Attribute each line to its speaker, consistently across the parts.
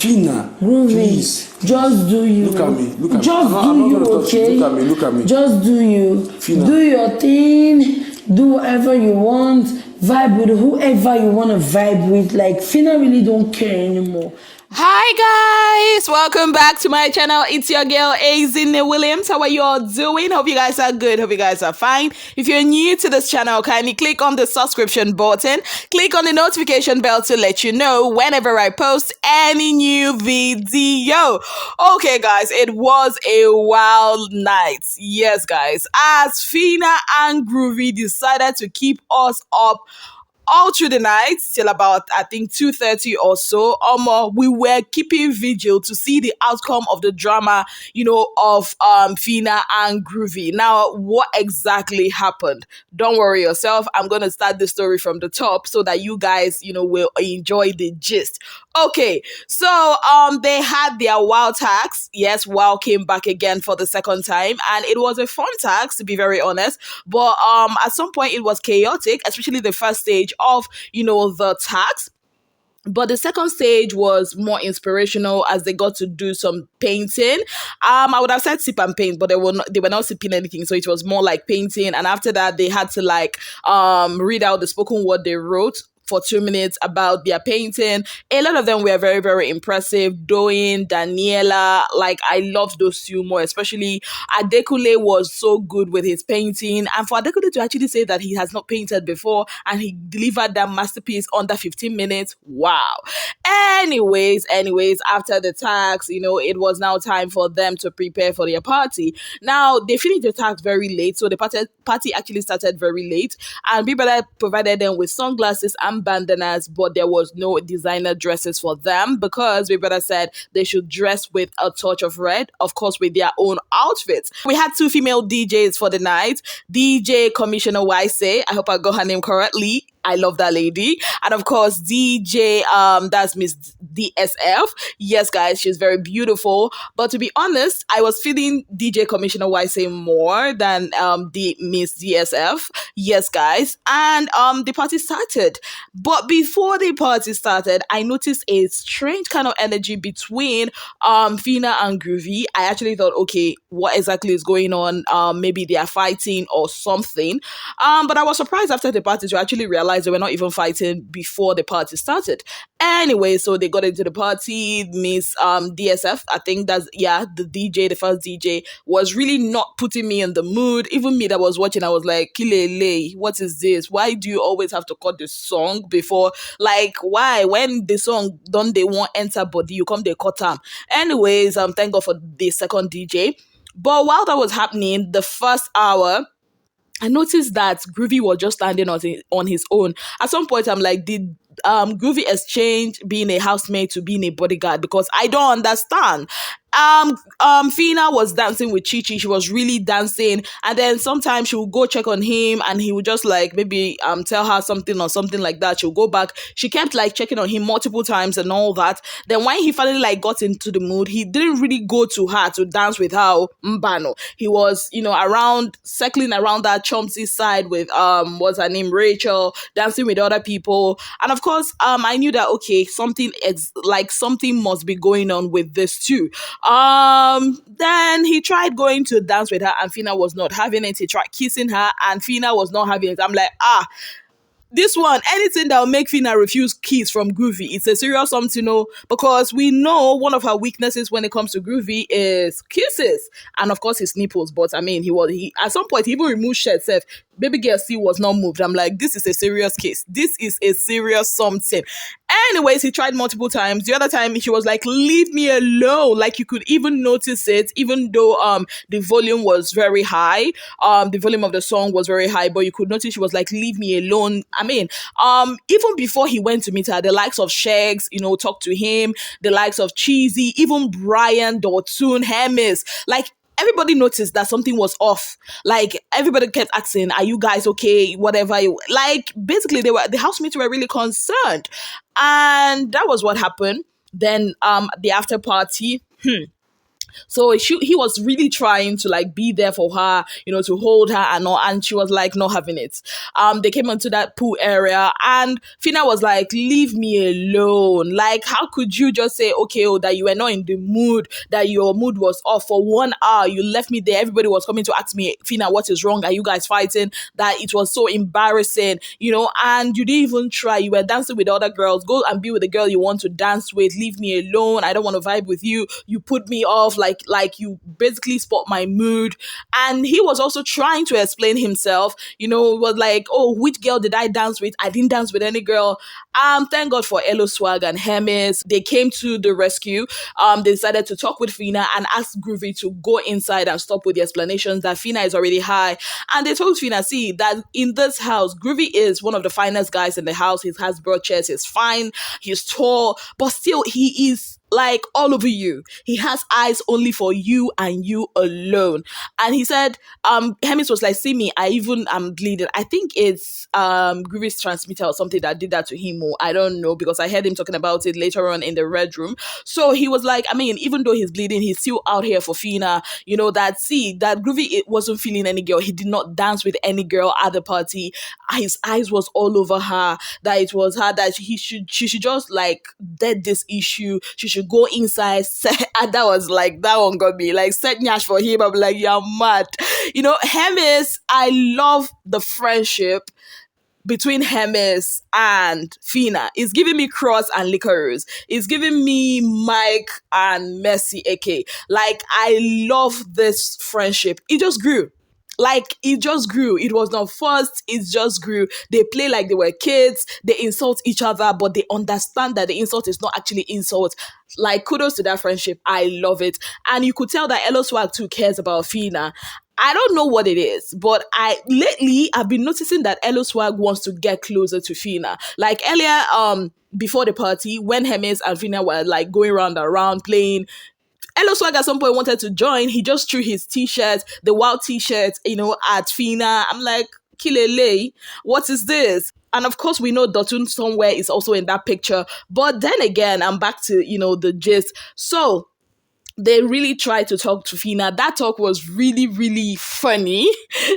Speaker 1: Phyna,
Speaker 2: Groovy,
Speaker 1: please.
Speaker 2: just do you.
Speaker 1: Look at me. Look at
Speaker 2: just
Speaker 1: me.
Speaker 2: do you, okay?
Speaker 1: Look at me. Look at me.
Speaker 2: Just do you.
Speaker 1: Phyna.
Speaker 2: Do your thing. Do whatever you want. Vibe with whoever you want to vibe with. Like, Phyna really don't care anymore.
Speaker 3: Hi guys, welcome back to my channel. It's your girl Azine Williams. How are you all doing? Hope you guys are good. Hope you guys are fine. If you're new to this channel, kindly click on the subscription button, click on the notification bell to let you know whenever I post any new video. Okay guys, it was a wild night. Yes guys, as Phyna and Groovy decided to keep us up all through the night till about I think 2:30 or so. We were keeping vigil to see the outcome of the drama, of Phyna and Groovy. Now, what exactly happened? Don't worry yourself. I'm gonna start the story from the top so that you guys, will enjoy the gist. Okay, so they had their WoW tax. Yes, WoW came back again for the second time, and it was a fun tax to be very honest. But at some point it was chaotic, especially the first stage of the tax. But the second stage was more inspirational as they got to do some painting. I would have said sip and paint, but they were not sipping anything, so it was more like painting. And after that, they had to read out the spoken word they wrote for 2 minutes about their painting. A lot of them were very, very impressive. Doin, Daniela, I loved those two more, especially Adekule was so good with his painting. And for Adekule to actually say that he has not painted before and he delivered that masterpiece under 15 minutes, wow. Anyways, after the tax, it was now time for them to prepare for their party. Now, they finished the tax very late, so the party actually started very late. And people provided them with sunglasses and bandanas, but there was no designer dresses for them because Big Brother said they should dress with a touch of red, of course with their own outfits. We had 2 female DJs for the night. DJ Commissioner Wise, I hope I got her name correctly. I love that lady. And of course, DJ, that's Miss DSF. Yes, guys, she's very beautiful. But to be honest, I was feeling DJ Commissioner Wise more than the Miss DSF. Yes, guys. And the party started. But before the party started, I noticed a strange kind of energy between Phyna and Groovy. I actually thought, okay, what exactly is going on? Maybe they are fighting or something. But I was surprised after the party to actually realize they were not even fighting before the party started. Anyway, so they got into the party. Miss DSF, I think that's, the first DJ, was really not putting me in the mood. Even me that was watching, I was like, Kilele, what is this? Why do you always have to cut the song before? Why? When the song done, they won't enter body, you come, they cut them. Anyways, thank God for the second DJ. But while that was happening, the first hour, I noticed that Groovy was just standing on his own. At some point, I'm like, did Groovy exchange being a housemate to being a bodyguard? Because I don't understand. Phyna was dancing with Chichi. She was really dancing, and then sometimes she would go check on him and he would just maybe tell her something or something like that. She'll go back. She kept checking on him multiple times and all that. Then when he finally got into the mood, he didn't really go to her to dance with her Mbano. He was circling around that Chomsy side with what's her name, Rachel, dancing with other people. And of course I knew that okay, something must be going on with this too. Then he tried going to dance with her and Phyna was not having it. He tried kissing her and Phyna was not having it. I'm like, this one, anything that will make Phyna refuse kiss from Groovy, it's a serious something, because we know one of her weaknesses when it comes to Groovy is kisses, and of course his nipples. But I mean, he at some point he even removed shirt self. Baby girl still was not moved. I'm like, this is a serious case. This is a serious something. Anyways, he tried multiple times. The other time, she was like, leave me alone. You could even notice it, even though the volume was very high. The volume of the song was very high, but you could notice she was like, leave me alone. I mean, even before he went to meet her, the likes of Shegs, talked to him, the likes of Cheesy, even Brian, Dotun, Hermes, everybody noticed that something was off. Everybody kept asking, are you guys okay? Whatever. Basically, the housemates were really concerned. And that was what happened. Then the after party, So he was really trying to like be there for her, to hold her and all, and she was like not having it. They came onto that pool area, and Phyna was like, "Leave me alone! Like, how could you just say, okay, oh, that you were not in the mood, that your mood was off for 1 hour? You left me there. Everybody was coming to ask me, Phyna, what is wrong? Are you guys fighting? That it was so embarrassing, and you didn't even try. You were dancing with other girls. Go and be with the girl you want to dance with. Leave me alone. I don't want to vibe with you. You put me off. Like you basically spot my mood." And he was also trying to explain himself, was like, "Oh, which girl did I dance with? I didn't dance with any girl." Thank God for Eloswag and Hermes. They came to the rescue. They decided to talk with Phyna and ask Groovy to go inside and stop with the explanations that Phyna is already high. And they told Phyna, see, that in this house, Groovy is one of the finest guys in the house. He has broad chest, he's fine, he's tall, but still he is like all over you. He has eyes only for you and you alone. And he said, Hermes was like, "See me, I even am bleeding." I think it's Groovy's transmitter or something that did that to him, or I don't know, because I heard him talking about it later on in the red room. So he was like, I mean, even though he's bleeding, he's still out here for Phyna. That Groovy, it wasn't feeling any girl. He did not dance with any girl at the party. His eyes was all over her, that it was her, that she should just like dead this issue. She should go inside. And that one got me like set nyash for him. I'm like, you're mad. Hermes, I love the friendship between Hermes and Phyna. It's giving me Cross and Licorice. It's giving me Mike and Mercy AK. Like, I love this friendship. It just grew. It was not forced, it just grew. They play like they were kids, they insult each other, but they understand that the insult is not actually insult. Like, kudos to that friendship. I love it. And you could tell that Eloswag too cares about Phyna. I don't know what it is, but I've been noticing that Eloswag wants to get closer to Phyna. Like earlier, before the party, when Hermes and Phyna were like going round and round playing, Eloswag at some point wanted to join. He just threw his t-shirt, the wild t-shirt, at Phyna. I'm like, Kilele, what is this? And of course, we know Dotun somewhere is also in that picture. But then again, I'm back to, the gist. So they really tried to talk to Phyna. That talk was really, really funny.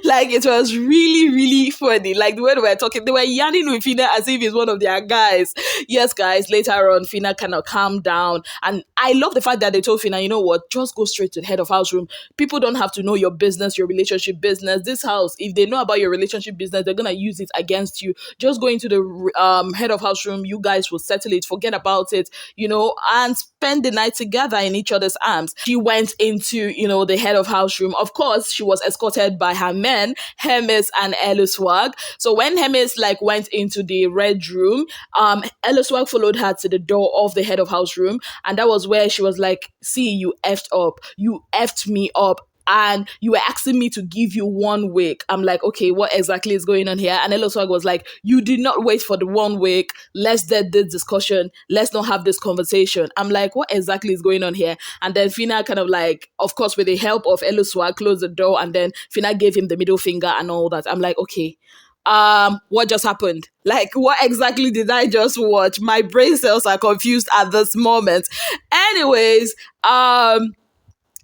Speaker 3: Like, it was really, really funny. Like, the way they were talking, they were yarning with Phyna as if he's one of their guys. Yes, guys, later on, Phyna kind of calmed down. And I love the fact that they told Phyna, you know what, just go straight to the head of house room. People don't have to know your business, your relationship business. This house, if they know about your relationship business, they're going to use it against you. Just go into the head of house room. You guys will settle it. Forget about it, and spend the night together in each other's arms. She went into, the head of house room. Of course, she was escorted by her men, Hermes and Eloswag. So when Hermes went into the red room, Eloswag followed her to the door of the head of house room. And that was where she was like, "See, you effed up. You effed me up. And you were asking me to give you 1 week." I'm like, okay, what exactly is going on here? And Eloswag was like, "You did not wait for the 1 week. Let's dead this discussion. Let's not have this conversation." I'm like, what exactly is going on here? And then Phyna kind of of course, with the help of Eloswag, closed the door, and then Phyna gave him the middle finger and all that. I'm like, okay, what just happened? Like, what exactly did I just watch? My brain cells are confused at this moment. Anyways,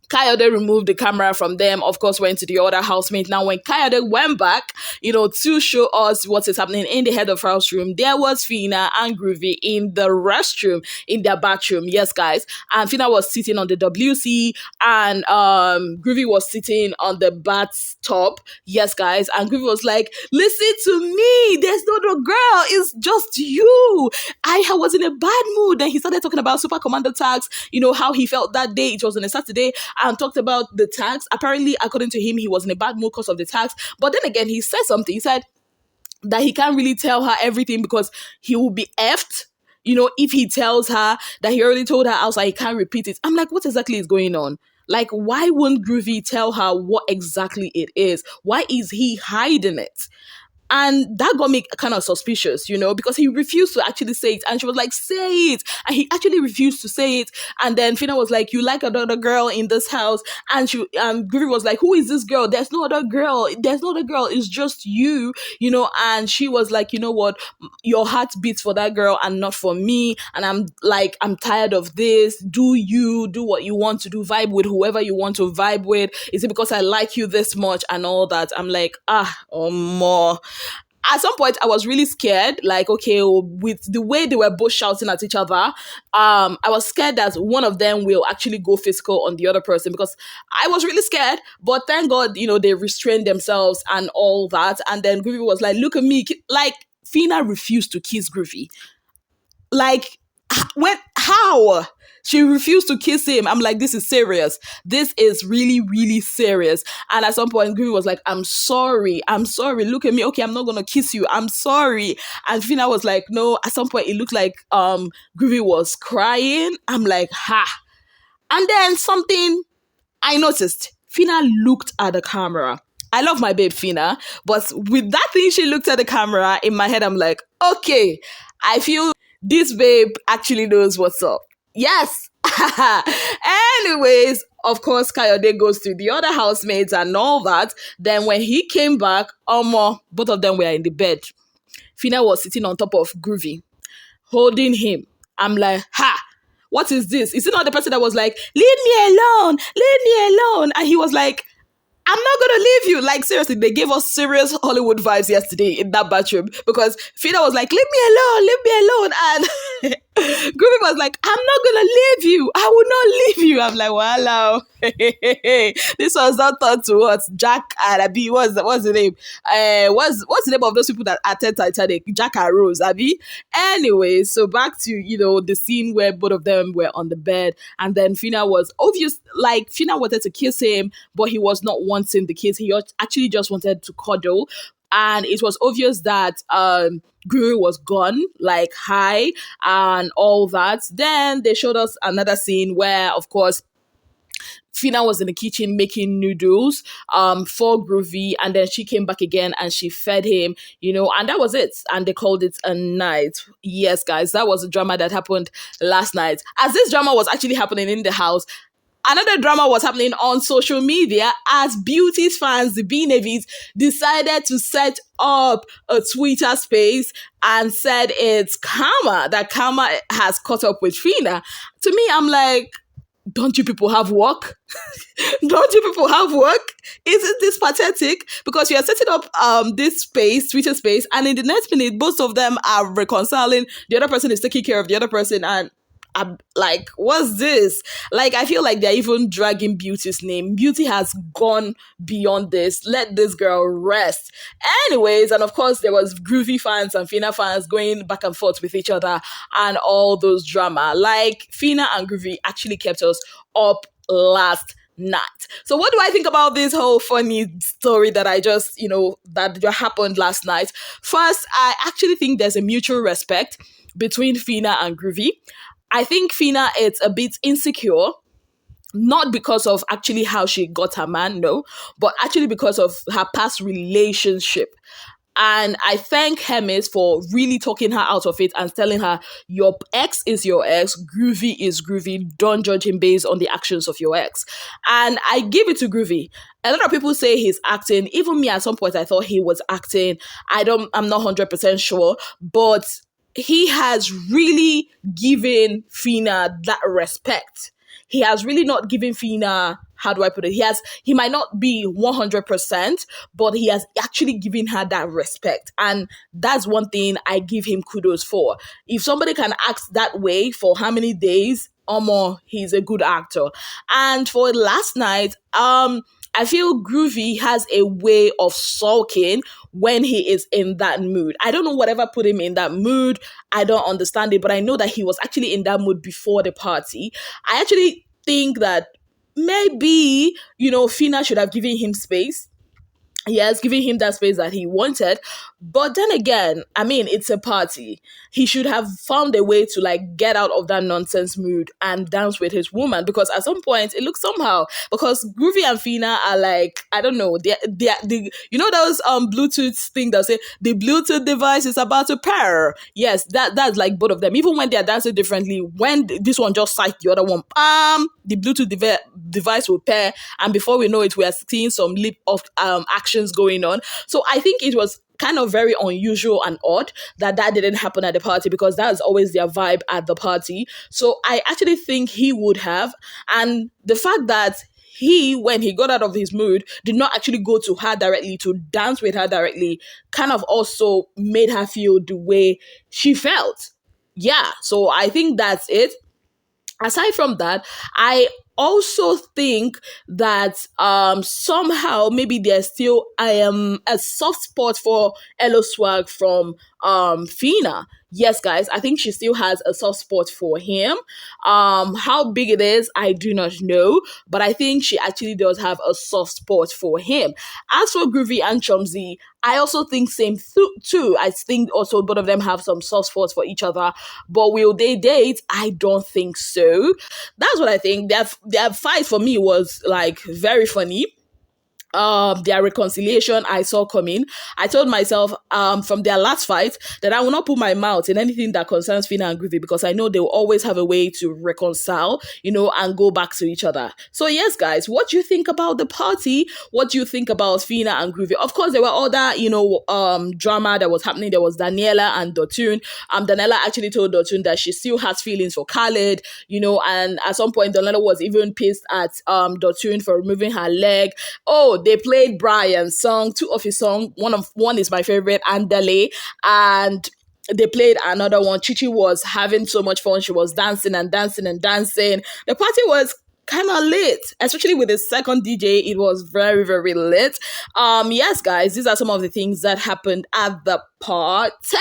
Speaker 3: Kayode removed the camera from them, of course, went to the other housemate. Now, when Kayode went back, to show us what is happening in the head of house room, there was Phyna and Groovy in the restroom, in their bathroom. Yes, guys. And Phyna was sitting on the WC, and Groovy was sitting on the bathtub. Yes, guys. And Groovy was like, "Listen to me. There's no other girl. It's just you. I was in a bad mood." Then he started talking about Super Commander tags, how he felt that day. It was on a Saturday. And talked about the tax. Apparently, according to him, he was in a bad mood because of the tax. But then again, he said something. He said that he can't really tell her everything because he will be effed. If he tells her that he already told her outside, he can't repeat it. I'm like, what exactly is going on? Like, why won't Groovy tell her what exactly it is? Why is he hiding it? And that got me kind of suspicious, because he refused to actually say it. And she was like, say it. And he actually refused to say it. And then Phyna was like, you like another girl in this house. And Groovy was like, who is this girl? There's no other girl. There's no other girl. It's just you. And she was like, you know what? Your heart beats for that girl and not for me. And I'm tired of this. Do what you want to do. Vibe with whoever you want to vibe with. Is it because I like you this much and all that? I'm like, more. At some point, I was really scared. Like, okay, with the way they were both shouting at each other, I was scared that one of them will actually go physical on the other person, because I was really scared. But thank God, they restrained themselves and all that. And then Groovy was like, look at me. Like, Phyna refused to kiss Groovy. Like, how? She refused to kiss him. I'm like, this is serious. This is really, really serious. And at some point, Groovy was like, I'm sorry. Look at me. Okay, I'm not going to kiss you. I'm sorry. And Phyna was like, no. At some point, it looked like Groovy was crying. I'm like, ha. And then something I noticed. Phyna looked at the camera. I love my babe Phyna, but with that thing she looked at the camera, in my head, I'm like, okay, I feel this babe actually knows what's up. Yes. Anyways, of course, Kayode goes to the other housemates and all that. Then when he came back, both of them were in the bed. Phyna was sitting on top of Groovy, holding him. I'm like, ha, what is this? Is it not the person that was like, leave me alone? And he was like, I'm not going to leave you. Like, seriously, they gave us serious Hollywood vibes yesterday in that bathroom, because Phyna was like, leave me alone. And Groovy was like, I'm not going to leave you. I will not leave you. I'm like, wow. This was not thought to us. Jack and Abby, what's the name? What's the name of those people that attend Titanic? Jack and Rose, Abby? Anyway, so back to, the scene where both of them were on the bed. And then Phyna was obvious, like, Phyna wanted to kiss him, but he was not wanting the kiss. He actually just wanted to cuddle. And it was obvious that Groovy was gone, like high and all that. Then they showed us another scene where, of course, Phyna was in the kitchen making noodles for Groovy, and then she came back again and she fed him, and that was it. And they called it a night. Yes, guys, that was a drama that happened last night. As this drama was actually happening in the house, another drama was happening on social media, as Beauty's fans, the bbnaijs, decided to set up a Twitter space and said it's karma, that karma has caught up with Phyna. To me, I'm like, don't you people have work? Don't you people have work? Isn't this pathetic? Because you are setting up this space, Twitter space, and in the next minute, both of them are reconciling. The other person is taking care of the other person, and I'm like, what's this? Like, I feel like they're even dragging Beauty's name. Beauty has gone beyond this. Let this girl rest. Anyways, and of course, there was Groovy fans and Phyna fans going back and forth with each other and all those drama. Like, Phyna and Groovy actually kept us up last night. So what do I think about this whole funny story that I just, that just happened last night? First, I actually think there's a mutual respect between Phyna and Groovy. I think Phyna is a bit insecure, not because of actually how she got her man, no, but actually because of her past relationship. And I thank Hermes for really talking her out of it and telling her, your ex is your ex, Groovy is Groovy, don't judge him based on the actions of your ex. And I give it to Groovy. A lot of people say he's acting. Even me, at some point, I thought he was acting. I'm not 100% sure, but he has really given Phyna that respect. He has really not given Phyna, how do I put it? He might not be 100%, but he has actually given her that respect. And that's one thing I give him kudos for. If somebody can act that way for how many days or more, he's a good actor. And for last night, I feel Groovy has a way of sulking when he is in that mood. I don't know whatever put him in that mood. I don't understand it, but I know that he was actually in that mood before the party. I actually think that maybe, Phyna should have given him space. yes, giving him that space that he wanted. But then again, I mean, it's a party. He should have found a way to like get out of that nonsense mood and dance with his woman, because at some point it looks somehow, because Groovy and Phyna are like, I don't know, they you know those Bluetooth thing that say the Bluetooth device is about to pair. Yes, that's like both of them. Even when they are dancing differently, when this one just sight the other one, the Bluetooth device will pair, and before we know it, we are seeing some leap of actions going on. So I think it was kind of very unusual and odd that didn't happen at the party, because that's always their vibe at the party. So I actually think he would have. And the fact that he, when he got out of his mood, did not actually go to her directly to dance with her directly, kind of also made her feel the way she felt. Yeah, so I think that's it. Aside from that, I also think that somehow maybe there's still a soft spot for Eloswag from Phyna. Yes, guys, I think she still has a soft spot for him. How big it is, I do not know, but I think she actually does have a soft spot for him. As for Groovy and Chumsy, I also think same too. I think also both of them have some soft spots for each other, but will they date? I don't think so. That's what I think. Their fight for me was like very funny. Their reconciliation I saw coming. I told myself from their last fight that I will not put my mouth in anything that concerns Phyna and Groovy, because I know they will always have a way to reconcile, and go back to each other. So yes, guys, what do you think about the party? What do you think about Phyna and Groovy? Of course, there were other, drama that was happening. There was Daniela and Dotun. Daniela actually told Dotun that she still has feelings for Khaled, and at some point Daniela was even pissed at Dotun for removing her leg. Oh, they played Brian's song, two of his songs. One is my favorite, Andale, and they played another one. Chichi was having so much fun. She was dancing and dancing and dancing. The party was kind of lit, especially with the second DJ. It was very, very lit. Yes, guys, these are some of the things that happened at the party.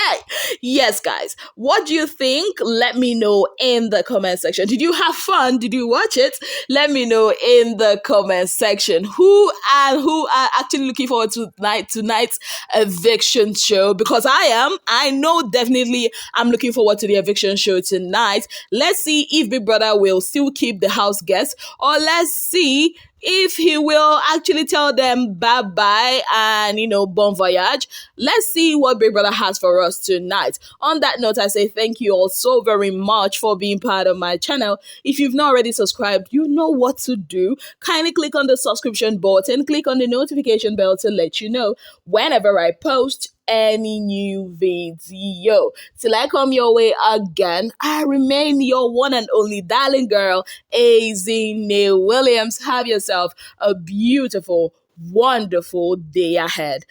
Speaker 3: Yes, guys, what do you think? Let me know in the comment section. Did you have fun? Did you watch it? Let me know in the comment section. Who are actually looking forward to tonight's eviction show? Because I know definitely I'm looking forward to the eviction show tonight. Let's see if Big Brother will still keep the house guests, or let's see if he will actually tell them bye-bye and, bon voyage. Let's see what Big Brother has for us tonight. On that note, I say thank you all so very much for being part of my channel. If you've not already subscribed, you know what to do. Kindly click on the subscription button, click on the notification bell to let you know whenever I post any new video. Till I come your way again, I remain your one and only darling girl, Neil Williams. Have yourself a beautiful, wonderful day ahead.